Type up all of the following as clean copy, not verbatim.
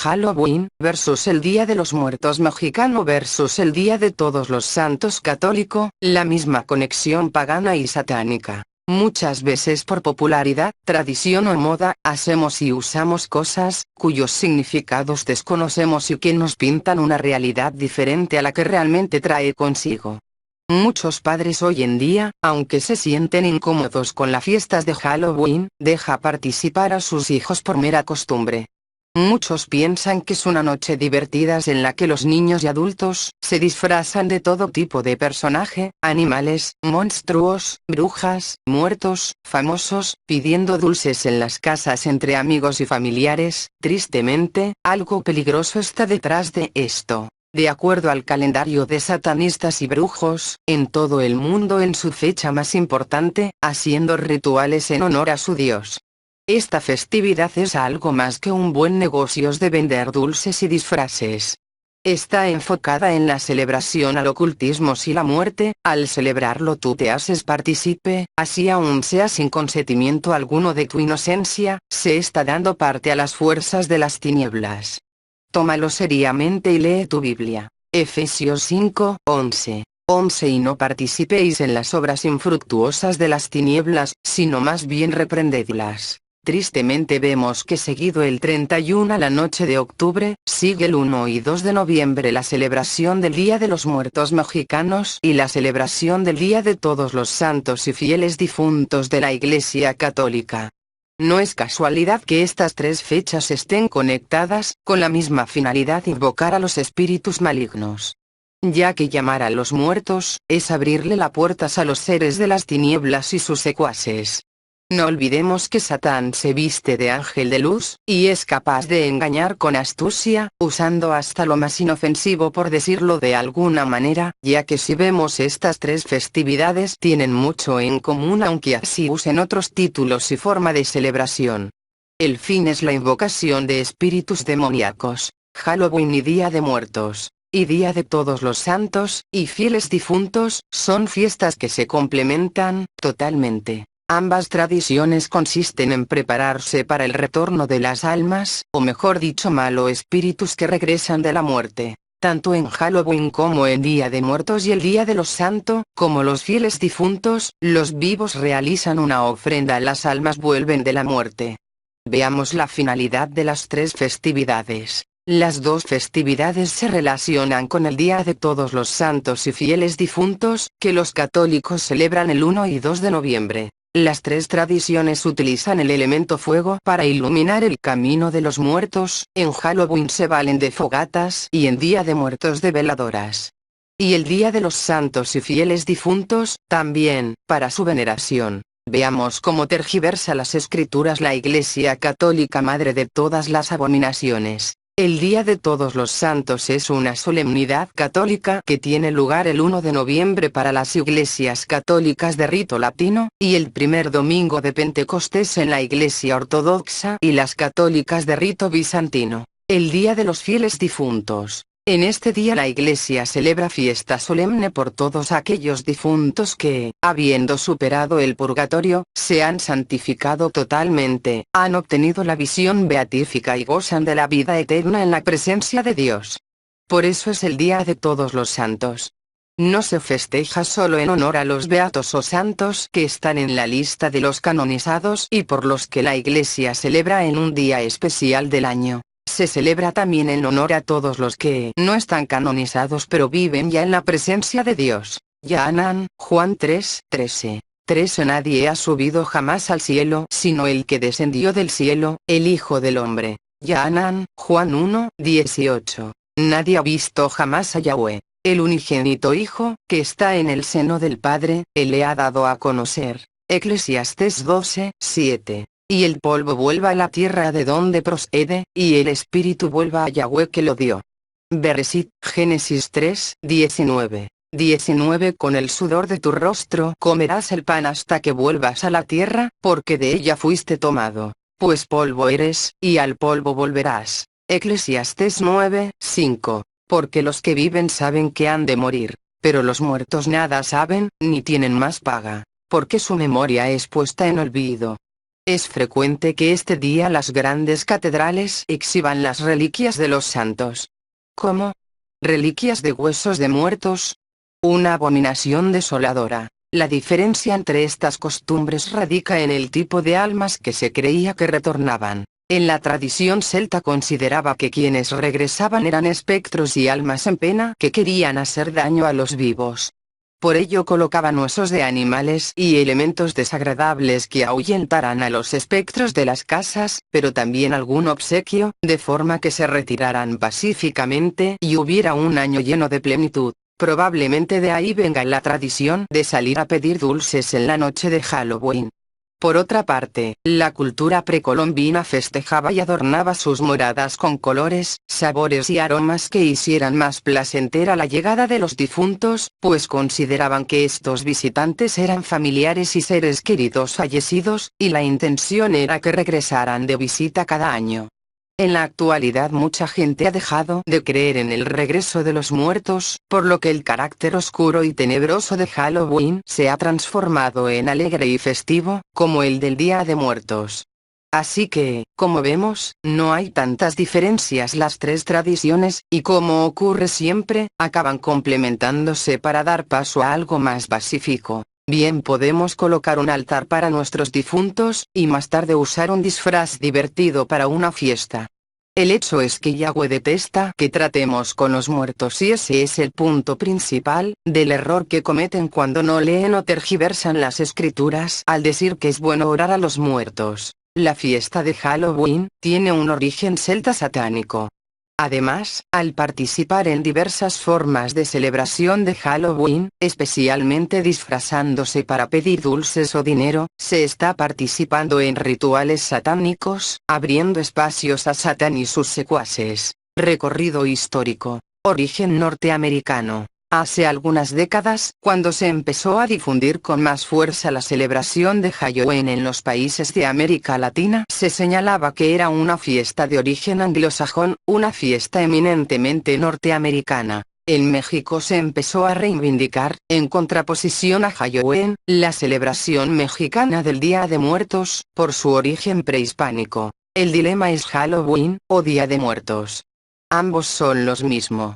Halloween versus el Día de los Muertos mexicano versus el Día de Todos los Santos católico, la misma conexión pagana y satánica. Muchas veces por popularidad, tradición o moda, hacemos y usamos cosas, cuyos significados desconocemos y que nos pintan una realidad diferente a la que realmente trae consigo. Muchos padres hoy en día, aunque se sienten incómodos con las fiestas de Halloween, dejan participar a sus hijos por mera costumbre. Muchos piensan que es una noche divertida en la que los niños y adultos se disfrazan de todo tipo de personaje, animales, monstruos, brujas, muertos, famosos, pidiendo dulces en las casas entre amigos y familiares. Tristemente, algo peligroso está detrás de esto. De acuerdo al calendario de satanistas y brujos, en todo el mundo en su fecha más importante, haciendo rituales en honor a su dios. Esta festividad es algo más que un buen negocio de vender dulces y disfraces. Está enfocada en la celebración al ocultismo y la muerte. Al celebrarlo tú te haces partícipe, así aún sea sin consentimiento alguno de tu inocencia, se está dando parte a las fuerzas de las tinieblas. Tómalo seriamente y lee tu Biblia. Efesios 5, 11. Y no participéis en las obras infructuosas de las tinieblas, sino más bien reprendedlas. Tristemente vemos que seguido el 31 a la noche de octubre, sigue el 1 y 2 de noviembre la celebración del Día de los Muertos mexicanos y la celebración del Día de Todos los Santos y Fieles Difuntos de la Iglesia Católica. No es casualidad que estas tres fechas estén conectadas, con la misma finalidad: invocar a los espíritus malignos. Ya que llamar a los muertos, es abrirle las puertas a los seres de las tinieblas y sus secuaces. No olvidemos que Satán se viste de ángel de luz, y es capaz de engañar con astucia, usando hasta lo más inofensivo por decirlo de alguna manera, ya que si vemos estas tres festividades tienen mucho en común aunque así usen otros títulos y forma de celebración. El fin es la invocación de espíritus demoníacos. Halloween y Día de Muertos, y Día de Todos los Santos y Fieles Difuntos, son fiestas que se complementan totalmente. Ambas tradiciones consisten en prepararse para el retorno de las almas, o mejor dicho malos espíritus que regresan de la muerte. Tanto en Halloween como en Día de Muertos y el Día de los Santos, como los fieles difuntos, los vivos realizan una ofrenda, las almas vuelven de la muerte. Veamos la finalidad de las tres festividades. Las dos festividades se relacionan con el Día de Todos los Santos y Fieles Difuntos, que los católicos celebran el 1 y 2 de noviembre. Las tres tradiciones utilizan el elemento fuego para iluminar el camino de los muertos. En Halloween se valen de fogatas y en Día de Muertos de veladoras. Y el Día de los Santos y Fieles Difuntos, también, para su veneración. Veamos cómo tergiversa las escrituras la Iglesia Católica, madre de todas las abominaciones. El Día de Todos los Santos es una solemnidad católica que tiene lugar el 1 de noviembre para las iglesias católicas de rito latino, y el primer domingo de Pentecostés en la Iglesia Ortodoxa y las católicas de rito bizantino. El Día de los Fieles Difuntos. En este día la Iglesia celebra fiesta solemne por todos aquellos difuntos que, habiendo superado el purgatorio, se han santificado totalmente, han obtenido la visión beatífica y gozan de la vida eterna en la presencia de Dios. Por eso es el Día de Todos los Santos. No se festeja solo en honor a los beatos o santos que están en la lista de los canonizados y por los que la Iglesia celebra en un día especial del año. Se celebra también en honor a todos los que no están canonizados pero viven ya en la presencia de Dios. Yanan, Juan 3:13. 13 Nadie ha subido jamás al cielo sino el que descendió del cielo, el Hijo del Hombre. Yanan, Juan 1:18. Nadie ha visto jamás a Yahweh, el unigénito Hijo, que está en el seno del Padre, Él le ha dado a conocer. Eclesiastés 12:7. Y el polvo vuelva a la tierra de donde procede, y el espíritu vuelva a Yahweh que lo dio. Bereshit, Génesis 3:19. 19 Con el sudor de tu rostro comerás el pan hasta que vuelvas a la tierra, porque de ella fuiste tomado, pues polvo eres, y al polvo volverás. Eclesiastés 9:5. Porque los que viven saben que han de morir, pero los muertos nada saben, ni tienen más paga, porque su memoria es puesta en olvido. Es frecuente que este día las grandes catedrales exhiban las reliquias de los santos. ¿Cómo? ¿Reliquias de huesos de muertos? Una abominación desoladora. La diferencia entre estas costumbres radica en el tipo de almas que se creía que retornaban. En la tradición celta consideraba que quienes regresaban eran espectros y almas en pena que querían hacer daño a los vivos. Por ello colocaban huesos de animales y elementos desagradables que ahuyentaran a los espectros de las casas, pero también algún obsequio, de forma que se retiraran pacíficamente y hubiera un año lleno de plenitud. Probablemente de ahí venga la tradición de salir a pedir dulces en la noche de Halloween. Por otra parte, la cultura precolombina festejaba y adornaba sus moradas con colores, sabores y aromas que hicieran más placentera la llegada de los difuntos, pues consideraban que estos visitantes eran familiares y seres queridos fallecidos, y la intención era que regresaran de visita cada año. En la actualidad mucha gente ha dejado de creer en el regreso de los muertos, por lo que el carácter oscuro y tenebroso de Halloween se ha transformado en alegre y festivo, como el del Día de Muertos. Así que, como vemos, no hay tantas diferencias las tres tradiciones, y como ocurre siempre, acaban complementándose para dar paso a algo más pacífico. Bien podemos colocar un altar para nuestros difuntos, y más tarde usar un disfraz divertido para una fiesta. El hecho es que Yahweh detesta que tratemos con los muertos y ese es el punto principal del error que cometen cuando no leen o tergiversan las escrituras al decir que es bueno orar a los muertos. La fiesta de Halloween tiene un origen celta satánico. Además, al participar en diversas formas de celebración de Halloween, especialmente disfrazándose para pedir dulces o dinero, se está participando en rituales satánicos, abriendo espacios a Satán y sus secuaces. Recorrido histórico. Origen norteamericano. Hace algunas décadas, cuando se empezó a difundir con más fuerza la celebración de Halloween en los países de América Latina, se señalaba que era una fiesta de origen anglosajón, una fiesta eminentemente norteamericana. En México se empezó a reivindicar, en contraposición a Halloween, la celebración mexicana del Día de Muertos, por su origen prehispánico. El dilema es Halloween, o Día de Muertos. Ambos son los mismo.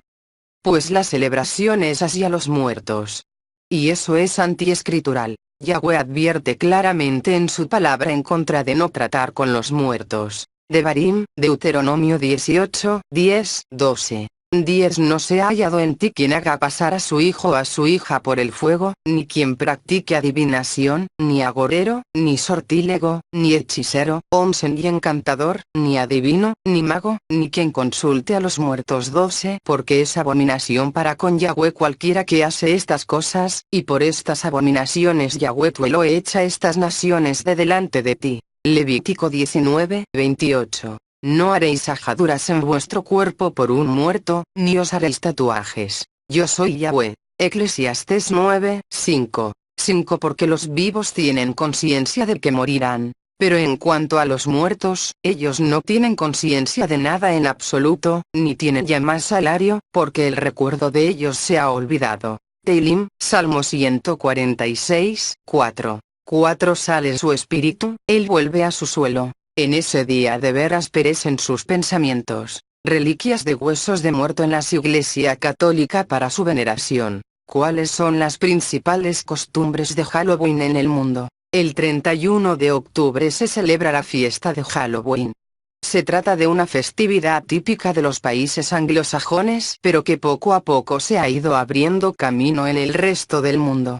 Pues la celebración es hacia los muertos. Y eso es antiescritural. Yahweh advierte claramente en su palabra en contra de no tratar con los muertos. Devarim, Deuteronomio 18, 10, 12. 10 No se ha hallado en ti quien haga pasar a su hijo o a su hija por el fuego, ni quien practique adivinación, ni agorero, ni sortílego, ni hechicero, once ni encantador, ni adivino, ni mago, ni quien consulte a los muertos 12 Porque es abominación para con Yahweh cualquiera que hace estas cosas, y por estas abominaciones Yahweh tu Elohim echa estas naciones de delante de ti. Levítico 19, 28. No haréis ajaduras en vuestro cuerpo por un muerto, ni os haréis tatuajes. Yo soy Yahweh. Eclesiastés 9, 5. 5 Porque los vivos tienen conciencia de que morirán. Pero en cuanto a los muertos, ellos no tienen conciencia de nada en absoluto, ni tienen ya más salario, porque el recuerdo de ellos se ha olvidado. Teilim, Salmo 146, 4. 4 Sale su espíritu, él vuelve a su suelo. En ese día de veras perecen sus pensamientos. Reliquias de huesos de muerto en la Iglesia Católica para su veneración. ¿Cuáles son las principales costumbres de Halloween en el mundo? El 31 de octubre se celebra la fiesta de Halloween. Se trata de una festividad típica de los países anglosajones, pero que poco a poco se ha ido abriendo camino en el resto del mundo.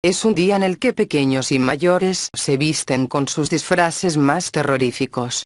Es un día en el que pequeños y mayores se visten con sus disfraces más terroríficos.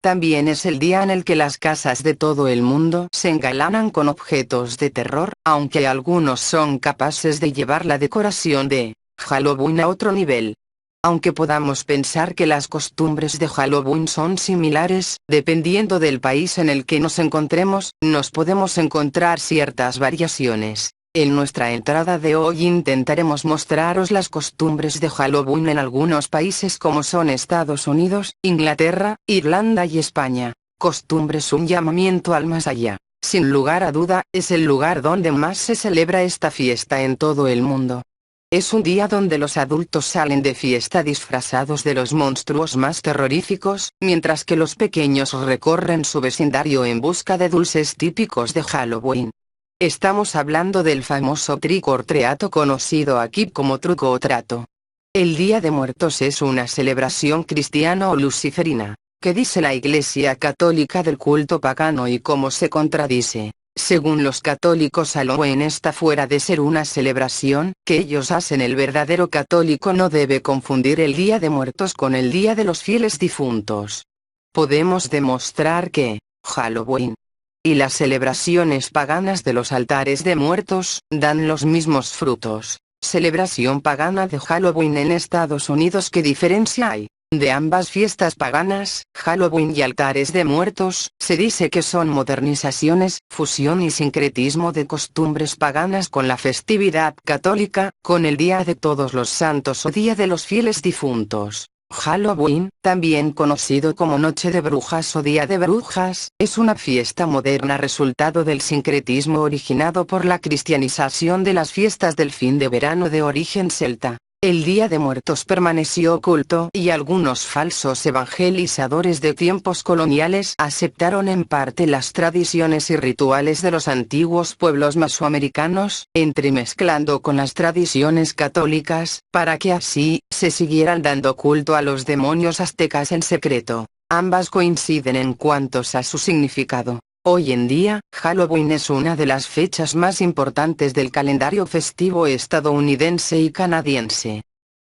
También es el día en el que las casas de todo el mundo se engalanan con objetos de terror, aunque algunos son capaces de llevar la decoración de Halloween a otro nivel. Aunque podamos pensar que las costumbres de Halloween son similares, dependiendo del país en el que nos encontremos, nos podemos encontrar ciertas variaciones. En nuestra entrada de hoy intentaremos mostraros las costumbres de Halloween en algunos países como son Estados Unidos, Inglaterra, Irlanda y España. Costumbres un llamamiento al más allá. Sin lugar a duda, es el lugar donde más se celebra esta fiesta en todo el mundo. Es un día donde los adultos salen de fiesta disfrazados de los monstruos más terroríficos, mientras que los pequeños recorren su vecindario en busca de dulces típicos de Halloween. Estamos hablando del famoso trick or treat, conocido aquí como truco o trato. El Día de Muertos es una celebración cristiana o luciferina, que dice la Iglesia Católica del culto pagano y cómo se contradice. Según los católicos, Halloween está fuera de ser una celebración que ellos hacen. El verdadero católico no debe confundir el Día de Muertos con el Día de los Fieles Difuntos. Podemos demostrar que Halloween y las celebraciones paganas de los altares de muertos dan los mismos frutos. Celebración pagana de Halloween en Estados Unidos. ¿Qué diferencia hay de ambas fiestas paganas? Halloween y altares de muertos, se dice que son modernizaciones, fusión y sincretismo de costumbres paganas con la festividad católica, con el Día de Todos los Santos o Día de los Fieles Difuntos. Halloween, también conocido como Noche de Brujas o Día de Brujas, es una fiesta moderna resultado del sincretismo originado por la cristianización de las fiestas del fin de verano de origen celta. El Día de Muertos permaneció oculto y algunos falsos evangelizadores de tiempos coloniales aceptaron en parte las tradiciones y rituales de los antiguos pueblos mesoamericanos, entremezclando con las tradiciones católicas, para que así se siguieran dando culto a los demonios aztecas en secreto. Ambas coinciden en cuanto a su significado. Hoy en día, Halloween es una de las fechas más importantes del calendario festivo estadounidense y canadiense.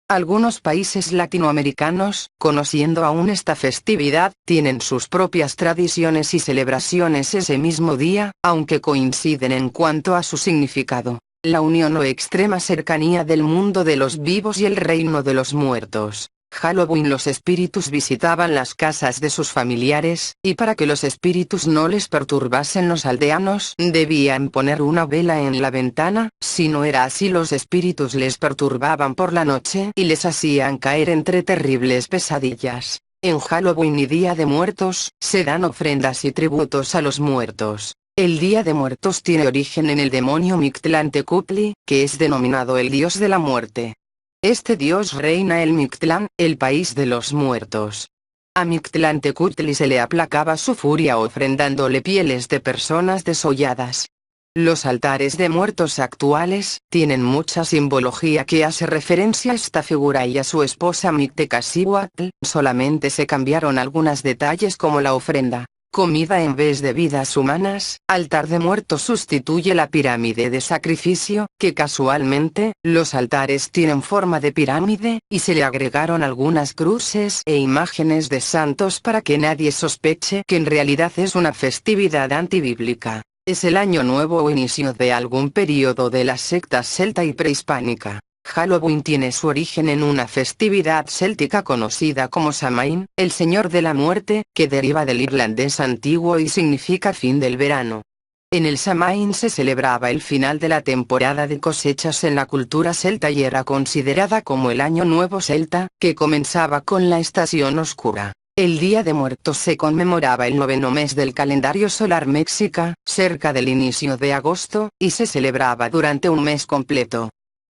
Algunos países latinoamericanos, conociendo aún esta festividad, tienen sus propias tradiciones y celebraciones ese mismo día, aunque coinciden en cuanto a su significado. La unión o extrema cercanía del mundo de los vivos y el reino de los muertos. Halloween los espíritus visitaban las casas de sus familiares, y para que los espíritus no les perturbasen los aldeanos debían poner una vela en la ventana. Si no era así, los espíritus les perturbaban por la noche y les hacían caer entre terribles pesadillas. En Halloween y Día de Muertos, se dan ofrendas y tributos a los muertos. El Día de Muertos tiene origen en el demonio Mictlantecutli, que es denominado el dios de la muerte. Este dios reina en Mictlán, el país de los muertos. A Mictlantecutli se le aplacaba su furia ofrendándole pieles de personas desolladas. Los altares de muertos actuales tienen mucha simbología que hace referencia a esta figura y a su esposa Mictecacihuatl. Solamente se cambiaron algunos detalles como la ofrenda, comida en vez de vidas humanas. Altar de muertos sustituye la pirámide de sacrificio, que casualmente, los altares tienen forma de pirámide, y se le agregaron algunas cruces e imágenes de santos para que nadie sospeche que en realidad es una festividad antibíblica. Es el año nuevo o inicio de algún período de la secta celta y prehispánica. Halloween tiene su origen en una festividad céltica conocida como Samhain, el señor de la muerte, que deriva del irlandés antiguo y significa fin del verano. En el Samhain se celebraba el final de la temporada de cosechas en la cultura celta y era considerada como el año nuevo celta, que comenzaba con la estación oscura. El Día de Muertos se conmemoraba el 9º mes del calendario solar mexica, cerca del inicio de agosto, y se celebraba durante un mes completo.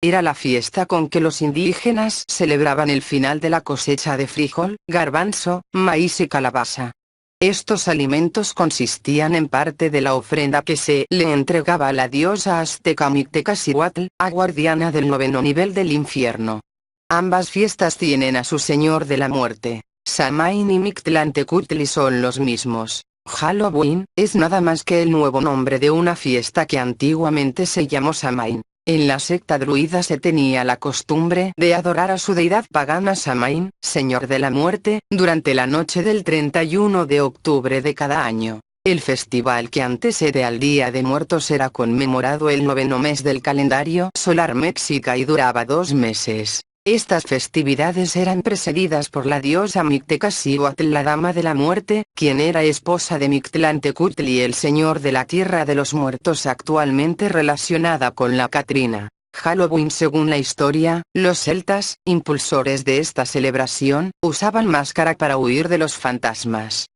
Era la fiesta con que los indígenas celebraban el final de la cosecha de frijol, garbanzo, maíz y calabaza. Estos alimentos consistían en parte de la ofrenda que se le entregaba a la diosa azteca Mictecacihuatl, guardiana del 9º nivel del infierno. Ambas fiestas tienen a su señor de la muerte. Samhain y Mictlantecutli son los mismos. Halloween es nada más que el nuevo nombre de una fiesta que antiguamente se llamó Samhain. En la secta druida se tenía la costumbre de adorar a su deidad pagana Samhain, señor de la muerte, durante la noche del 31 de octubre de cada año. El festival que antecede al Día de Muertos era conmemorado el 9º mes del calendario solar mexica y duraba 2 meses. Estas festividades eran precedidas por la diosa Mictecacihuatl, la dama de la muerte, quien era esposa de Mictlantecutli, el señor de la tierra de los muertos, actualmente relacionada con la Catrina. Halloween. Según la historia, los celtas, impulsores de esta celebración, usaban máscara para huir de los fantasmas.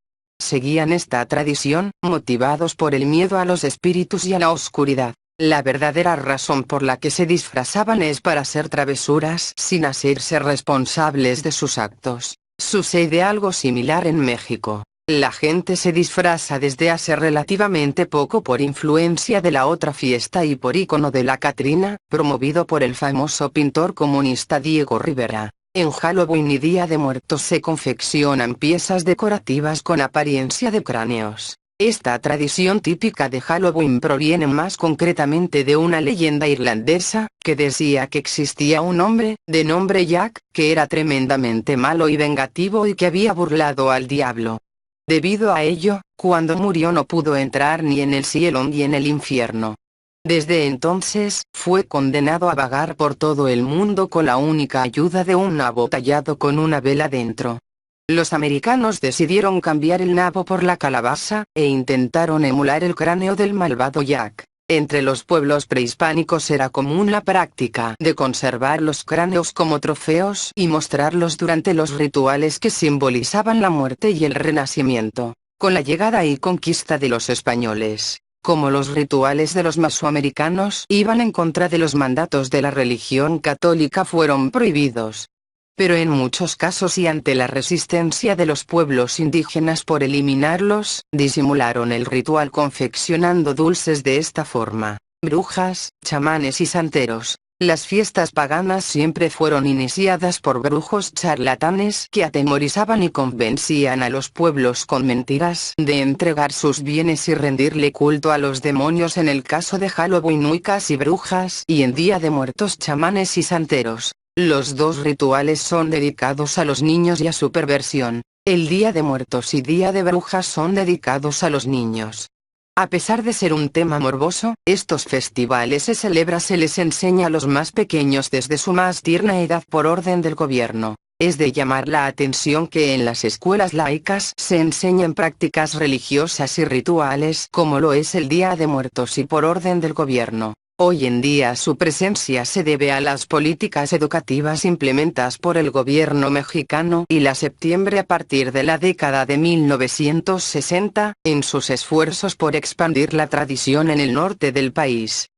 Seguían esta tradición, motivados por el miedo a los espíritus y a la oscuridad. La verdadera razón por la que se disfrazaban es para hacer travesuras sin hacerse responsables de sus actos. Sucede algo similar en México. La gente se disfraza desde hace relativamente poco por influencia de la otra fiesta y por icono de la Catrina, promovido por el famoso pintor comunista Diego Rivera. En Halloween y Día de Muertos se confeccionan piezas decorativas con apariencia de cráneos. Esta tradición típica de Halloween proviene más concretamente de una leyenda irlandesa, que decía que existía un hombre, de nombre Jack, que era tremendamente malo y vengativo y que había burlado al diablo. Debido a ello, cuando murió no pudo entrar ni en el cielo ni en el infierno. Desde entonces, fue condenado a vagar por todo el mundo con la única ayuda de un nabo tallado con una vela dentro. Los americanos decidieron cambiar el nabo por la calabaza, e intentaron emular el cráneo del malvado Jack. Entre los pueblos prehispánicos era común la práctica de conservar los cráneos como trofeos y mostrarlos durante los rituales que simbolizaban la muerte y el renacimiento. Con la llegada y conquista de los españoles, como los rituales de los mesoamericanos iban en contra de los mandatos de la religión católica, fueron prohibidos. Pero en muchos casos y ante la resistencia de los pueblos indígenas por eliminarlos, disimularon el ritual confeccionando dulces de esta forma. Brujas, chamanes y santeros. Las fiestas paganas siempre fueron iniciadas por brujos charlatanes que atemorizaban y convencían a los pueblos con mentiras de entregar sus bienes y rendirle culto a los demonios. En el caso de Halloween, Wiccas y brujas, y en Día de Muertos, chamanes y santeros. Los dos rituales son dedicados a los niños y a su perversión. El Día de Muertos y Día de Brujas son dedicados a los niños. A pesar de ser un tema morboso, estos festivales se les enseña a los más pequeños desde su más tierna edad por orden del gobierno. Es de llamar la atención que en las escuelas laicas se enseñan prácticas religiosas y rituales como lo es el Día de Muertos y por orden del gobierno. Hoy en día su presencia se debe a las políticas educativas implementadas por el gobierno mexicano y la septiembre a partir de la década de 1960, en sus esfuerzos por expandir la tradición en el norte del país.